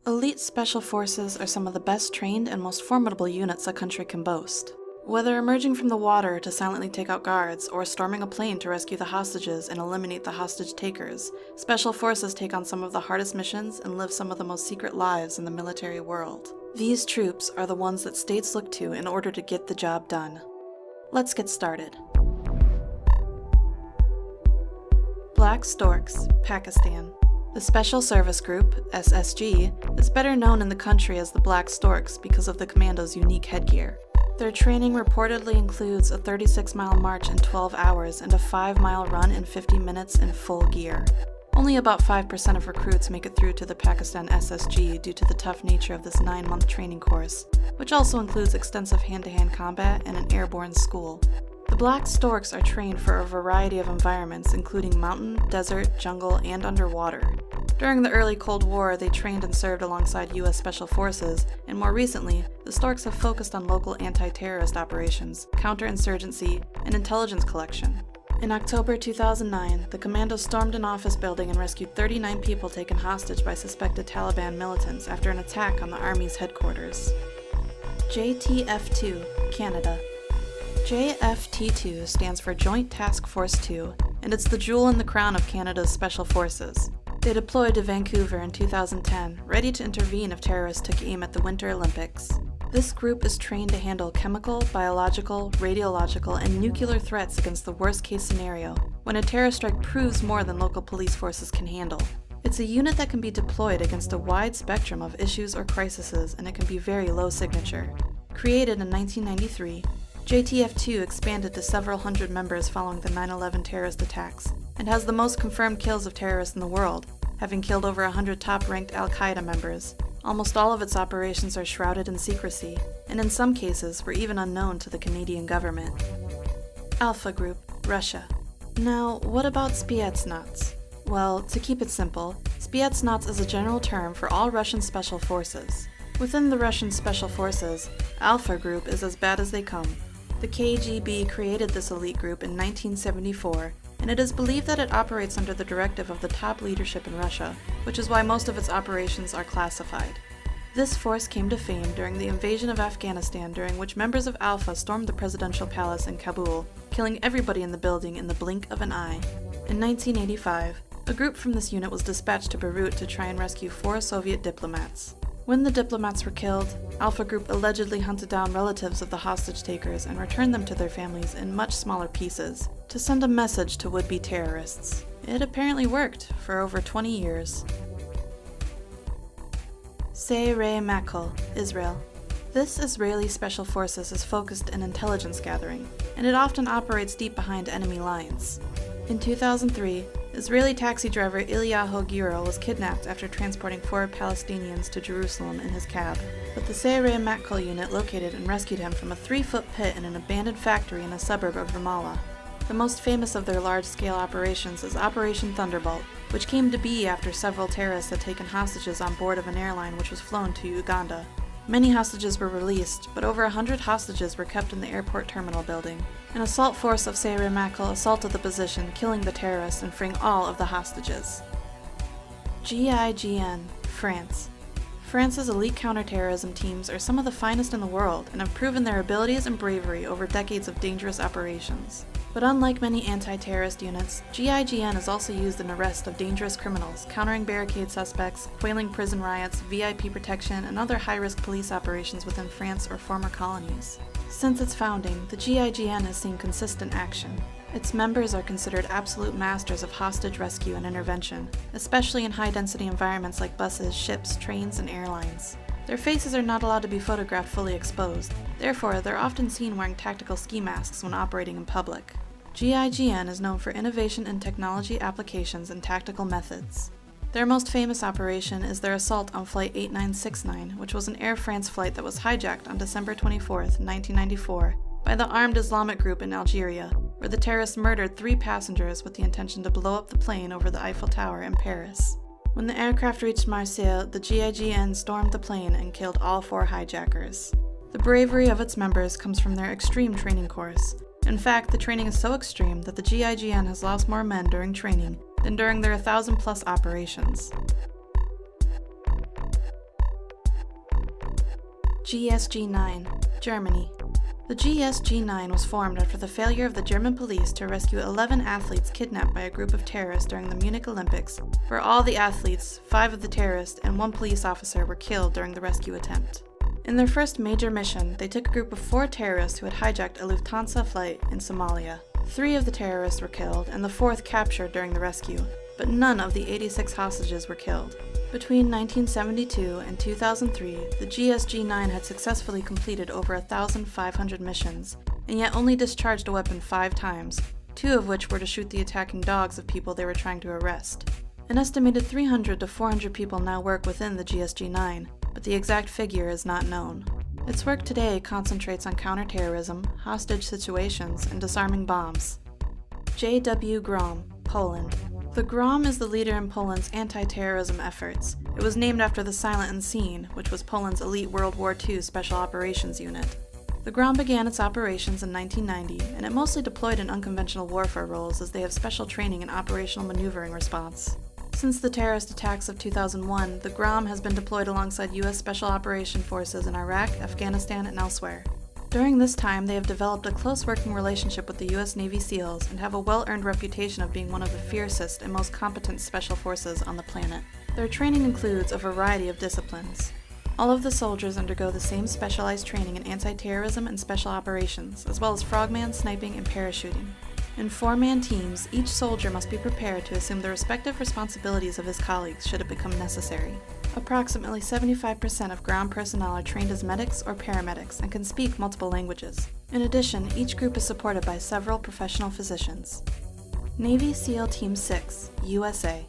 Elite special forces are some of the best trained and most formidable units a country can boast. Whether emerging from the water to silently take out guards, or storming a plane to rescue the hostages and eliminate the hostage takers, special forces take on some of the hardest missions and live some of the most secret lives in the military world. These troops are the ones that states look to in order to get the job done. Let's get started. Black Storks, Pakistan. The Special Service Group, SSG, is better known in the country as the Black Storks because of the commandos' unique headgear. Their training reportedly includes a 36-mile march in 12 hours and a 5-mile run in 50 minutes in full gear. Only about 5% of recruits make it through to the Pakistan SSG due to the tough nature of this 9-month training course, which also includes extensive hand-to-hand combat and an airborne school. The Black Storks are trained for a variety of environments, including mountain, desert, jungle, and underwater. During the early Cold War, they trained and served alongside U.S. Special Forces, and more recently, the Storks have focused on local anti-terrorist operations, counterinsurgency, and intelligence collection. In October 2009, the commandos stormed an office building and rescued 39 people taken hostage by suspected Taliban militants after an attack on the Army's headquarters. JTF-2, Canada. JFT-2 stands for Joint Task Force 2, and it's the jewel in the crown of Canada's Special Forces. They deployed to Vancouver in 2010, ready to intervene if terrorists took aim at the Winter Olympics. This group is trained to handle chemical, biological, radiological, and nuclear threats against the worst-case scenario, when a terror strike proves more than local police forces can handle. It's a unit that can be deployed against a wide spectrum of issues or crises, and it can be very low signature. Created in 1993, JTF-2 expanded to several hundred members following the 9/11 terrorist attacks, and has the most confirmed kills of terrorists in the world, having killed over 100 top-ranked Al-Qaeda members. Almost all of its operations are shrouded in secrecy, and in some cases were even unknown to the Canadian government. Alpha Group, Russia. Now, what about Spetsnaz? Well, to keep it simple, Spetsnaz is a general term for all Russian special forces. Within the Russian special forces, Alpha Group is as bad as they come. The KGB created this elite group in 1974, and it is believed that it operates under the directive of the top leadership in Russia, which is why most of its operations are classified. This force came to fame during the invasion of Afghanistan, during which members of Alpha stormed the presidential palace in Kabul, killing everybody in the building in the blink of an eye. In 1985, a group from this unit was dispatched to Beirut to try and rescue 4 Soviet diplomats. When the diplomats were killed, Alpha Group allegedly hunted down relatives of the hostage takers and returned them to their families in much smaller pieces, to send a message to would-be terrorists. It apparently worked for over 20 years. Separatist, Israel. This Israeli Special Forces is focused in intelligence gathering, and it often operates deep behind enemy lines. In 2003, Israeli taxi driver Eliyahu Giro was kidnapped after transporting 4 Palestinians to Jerusalem in his cab, but the separatist unit located and rescued him from a 3-foot pit in an abandoned factory in a suburb of Ramallah. The most famous of their large-scale operations is Operation Thunderbolt, which came to be after several terrorists had taken hostages on board of an airline which was flown to Uganda. Many hostages were released, but over 100 hostages were kept in the airport terminal building. An assault force of separatist assaulted the position, killing the terrorists and freeing all of the hostages. GIGN, France. France's elite counterterrorism teams are some of the finest in the world and have proven their abilities and bravery over decades of dangerous operations. But unlike many anti-terrorist units, GIGN is also used in arrest of dangerous criminals, countering barricade suspects, quelling prison riots, VIP protection, and other high-risk police operations within France or former colonies. Since its founding, the GIGN has seen consistent action. Its members are considered absolute masters of hostage rescue and intervention, especially in high-density environments like buses, ships, trains, and airlines. Their faces are not allowed to be photographed fully exposed, therefore they're often seen wearing tactical ski masks when operating in public. GIGN is known for innovation in technology applications and tactical methods. Their most famous operation is their assault on Flight 8969, which was an Air France flight that was hijacked on December 24, 1994, by the armed Islamic group in Algeria, where the terrorists murdered 3 passengers with the intention to blow up the plane over the Eiffel Tower in Paris. When the aircraft reached Marseille, the GIGN stormed the plane and killed all 4 hijackers. The bravery of its members comes from their extreme training course. In fact, the training is so extreme that the GIGN has lost more men during training than during their 1,000-plus operations. GSG-9, Germany. The GSG-9 was formed after the failure of the German police to rescue 11 athletes kidnapped by a group of terrorists during the Munich Olympics, where all the athletes, 5 of the terrorists, and 1 police officer were killed during the rescue attempt. In their first major mission, they took a group of 4 terrorists who had hijacked a Lufthansa flight in Somalia. 3 of the terrorists were killed, and the 4th captured during the rescue, but none of the 86 hostages were killed. Between 1972 and 2003, the GSG-9 had successfully completed over 1,500 missions, and yet only discharged a weapon 5 times, 2 of which were to shoot the attacking dogs of people they were trying to arrest. An estimated 300 to 400 people now work within the GSG-9, but the exact figure is not known. Its work today concentrates on counterterrorism, hostage situations, and disarming bombs. J.W. Grom, Poland. The Grom is the leader in Poland's anti-terrorism efforts. It was named after the Silent Unseen, which was Poland's elite World War II Special Operations Unit. The Grom began its operations in 1990, and it mostly deployed in unconventional warfare roles as they have special training in operational maneuvering response. Since the terrorist attacks of 2001, the Grom has been deployed alongside U.S. Special Operations Forces in Iraq, Afghanistan, and elsewhere. During this time, they have developed a close working relationship with the U.S. Navy SEALs and have a well-earned reputation of being one of the fiercest and most competent special forces on the planet. Their training includes a variety of disciplines. All of the soldiers undergo the same specialized training in anti-terrorism and special operations, as well as frogman, sniping, and parachuting. In 4-man teams, each soldier must be prepared to assume the respective responsibilities of his colleagues should it become necessary. Approximately 75% of ground personnel are trained as medics or paramedics and can speak multiple languages. In addition, each group is supported by several professional physicians. Navy SEAL Team 6, USA.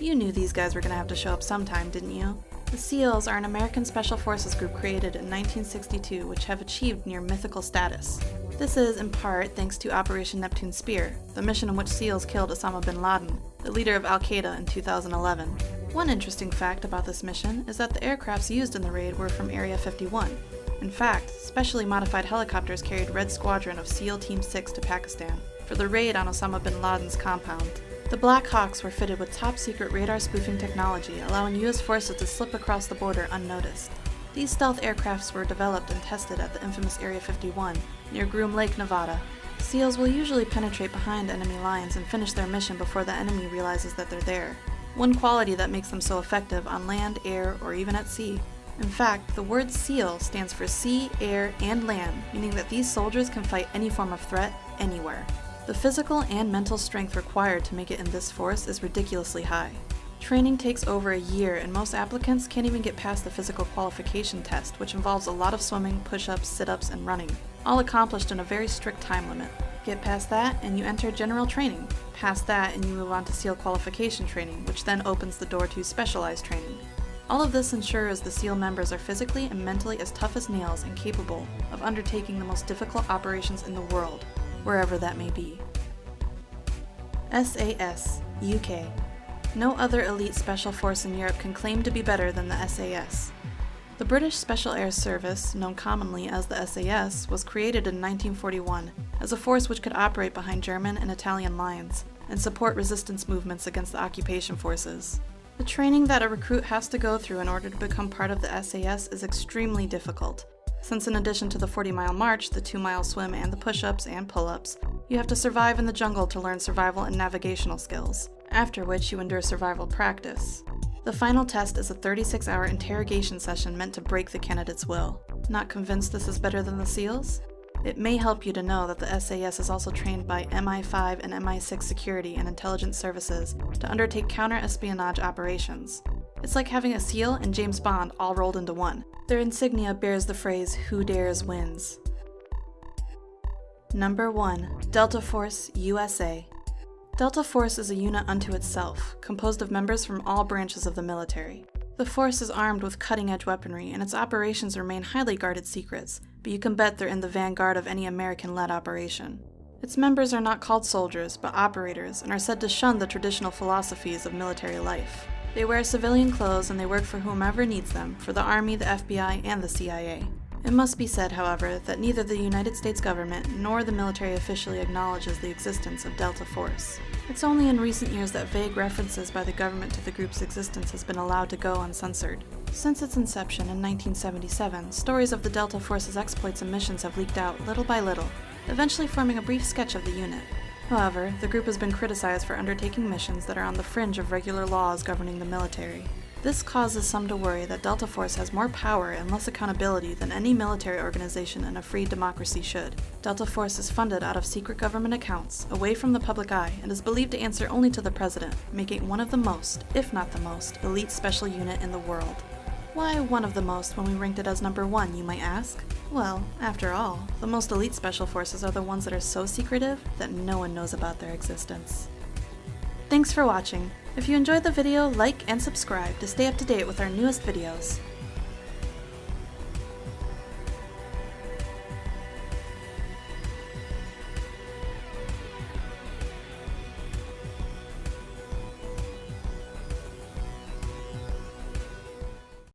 You knew these guys were going to have to show up sometime, didn't you? The SEALs are an American Special Forces group created in 1962 which have achieved near mythical status. This is, in part, thanks to Operation Neptune Spear, the mission in which SEALs killed Osama bin Laden, the leader of Al-Qaeda in 2011. One interesting fact about this mission is that the aircrafts used in the raid were from Area 51. In fact, specially modified helicopters carried Red Squadron of SEAL Team 6 to Pakistan for the raid on Osama bin Laden's compound. The Black Hawks were fitted with top-secret radar spoofing technology, allowing U.S. forces to slip across the border unnoticed. These stealth aircrafts were developed and tested at the infamous Area 51, near Groom Lake, Nevada. SEALs will usually penetrate behind enemy lines and finish their mission before the enemy realizes that they're there. One quality that makes them so effective on land, air, or even at sea. In fact, the word SEAL stands for sea, air, and land, meaning that these soldiers can fight any form of threat, anywhere. The physical and mental strength required to make it in this force is ridiculously high. Training takes over a year, and most applicants can't even get past the physical qualification test, which involves a lot of swimming, push-ups, sit-ups, and running, all accomplished in a very strict time limit. Get past that, and you enter general training. Past that, and you move on to SEAL qualification training, which then opens the door to specialized training. All of this ensures the SEAL members are physically and mentally as tough as nails and capable of undertaking the most difficult operations in the world, wherever that may be. SAS, UK. No other elite special force in Europe can claim to be better than the SAS. The British Special Air Service, known commonly as the SAS, was created in 1941 as a force which could operate behind German and Italian lines and support resistance movements against the occupation forces. The training that a recruit has to go through in order to become part of the SAS is extremely difficult, since in addition to the 40-mile march, the 2-mile swim, and the push-ups and pull-ups, you have to survive in the jungle to learn survival and navigational skills, after which you endure survival practice. The final test is a 36-hour interrogation session meant to break the candidate's will. Not convinced this is better than the SEALs? It may help you to know that the SAS is also trained by MI5 and MI6 security and intelligence services to undertake counter-espionage operations. It's like having a SEAL and James Bond all rolled into one. Their insignia bears the phrase, "Who dares wins." Number 1. Delta Force, USA. Delta Force is a unit unto itself, composed of members from all branches of the military. The force is armed with cutting-edge weaponry, and its operations remain highly guarded secrets, but you can bet they're in the vanguard of any American-led operation. Its members are not called soldiers, but operators, and are said to shun the traditional philosophies of military life. They wear civilian clothes and they work for whomever needs them, for the Army, the FBI, and the CIA. It must be said, however, that neither the United States government nor the military officially acknowledges the existence of Delta Force. It's only in recent years that vague references by the government to the group's existence has been allowed to go uncensored. Since its inception in 1977, stories of the Delta Force's exploits and missions have leaked out little by little, eventually forming a brief sketch of the unit. However, the group has been criticized for undertaking missions that are on the fringe of regular laws governing the military. This causes some to worry that Delta Force has more power and less accountability than any military organization in a free democracy should. Delta Force is funded out of secret government accounts, away from the public eye, and is believed to answer only to the president, making it one of the most, if not the most, elite special unit in the world. Why one of the most when we ranked it as number 1, you might ask? Well, after all, the most elite special forces are the ones that are so secretive that no one knows about their existence. Thanks for watching. If you enjoyed the video, like and subscribe to stay up to date with our newest videos.